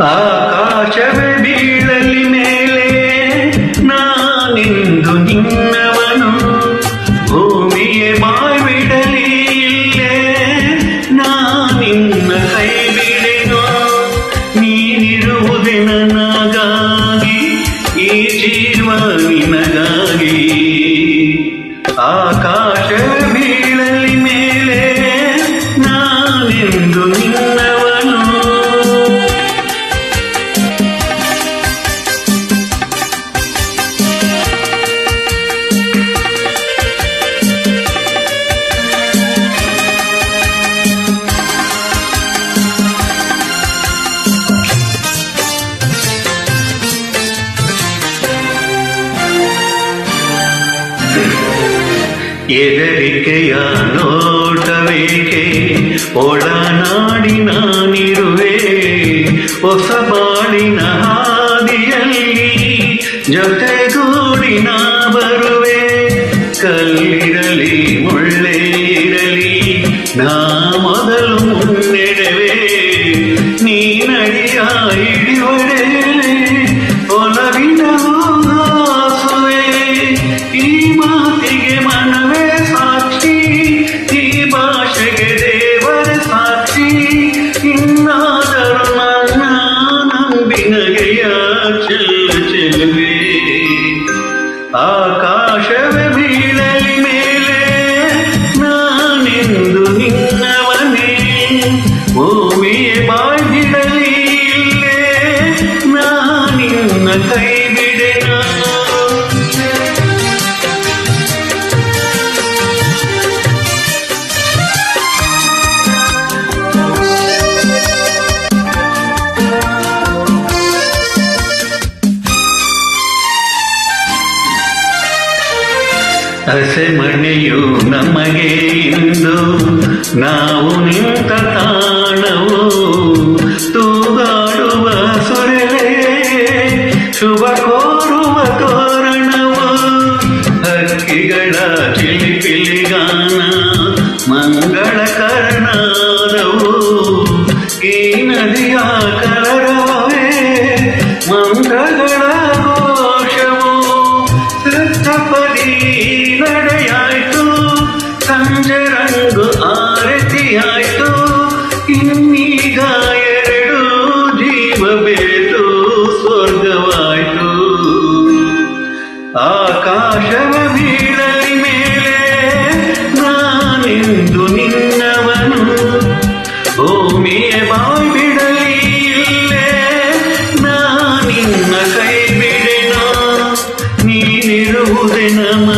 ಆಕಾಶವೇ ಬೀಳಲಿ ಮೇಲೆ ನಾನಿಂದು ನಿನ್ನವನು, ಭೂಮಿಯೇ ಬಾಯ್ಬಿಡಲಿ ಇಲ್ಲೇ ನಾನಿನ್ನ ಕೈ ಬಿಡೆನು. ನೀನಿರುವುದೇ ನನಗಾಗಿ, ಈ ಜೀವ ನಿನಗಾಗಿ. ಆಕಾಶವೇ ಬೀಳಲಿ ಮೇಲೆ ನಾನೆಂದು ನಿನ್ನವನು. ಎದರಿಕೆಯ ನೋಟವೇಕೆ, ಒಳನಾಡಿ ನಾನಿರುವೆ ಹೊಸ ಬಾಳಿನ ಹಾದಿಯಲ್ಲಿ ಜೊತೆಗೂಡಿ ನಾ ಬರುವೆ. ಕಲ್ಲಿರಲಿ ಮುಳ್ಳೇ ಇರಲಿ ನಾ ಮೊದಲು ಮುನ್ನಡೆವೆ, ನೀನಡಿಯ ಹಿಡಿವಡೆ ಒಲವಿನ ಹಾಸುವೆ. ಈ ಮಾತಿಗೆ ಮನವೇ ಸಾಕ್ಷಿ, ಈ ಭಾಷೆಗೆ ದೇವರ ಸಾಕ್ಷಿ. ಇನ್ನಾದರೂ ನನ್ನ ನಂಬಿನಗೆಯ ಚೆಲ್ಲ ಚೆಲುವೆ. ಆಕಾಶವೇ ಬೀಳಲಿ ಮೇಲೆ ನಾನೆಂದು ನಿನ್ನವನೇ, ಭೂಮಿಯೇ ಬಾಯ್ಬಿಡಲಿ ಇಲ್ಲೇ ನಾನಿನ್ನ ಕೈ ಬಿಡೆನ. ಹಸೆಮಣೆಯು ನಮಗೆ ಇಂದು ನಾವು ನಿಂತ ತಾಣವು, ತೂಗಾಡುವ ಸುರಲೆ ಶುಭ ಕೋರುವ ತೋರಣವು. ಹಕ್ಕಿಗಳ ಚಿಲಿಪಿಲಿಗಾನ ಮಂಗಳ ಕರ್ನಾದವು, ಈ ನದಿಯ ಕಲರವೇ ಮಂತ್ರಗಳ ಘೋಷವು. ಸಪ್ತಪದಿ ನಡೆಯಾಯ್ತು, ಸಂಜೆ ರಂಗು ಆರತಿಯಾಯ್ತು. ಇನ್ನೀಗ ಎರಡು ಜೀವ ಬೇತು ಸ್ವರ್ಗವಾಯ್ತು. ಆಕಾಶವ ಬೀಳಲಿ ಮೇಲೆ ನಾನೆಂದು ನಿನ್ನವನು, ಭೂಮಿಯೇ ಬಾಯ್ಬಿಡಲಿ ಇಲ್ಲೇ ನಾನಿನ್ನ ಕೈ ಬಿಡೆನು. ನೀನಿರುವುದೇ ನಮ್ಮ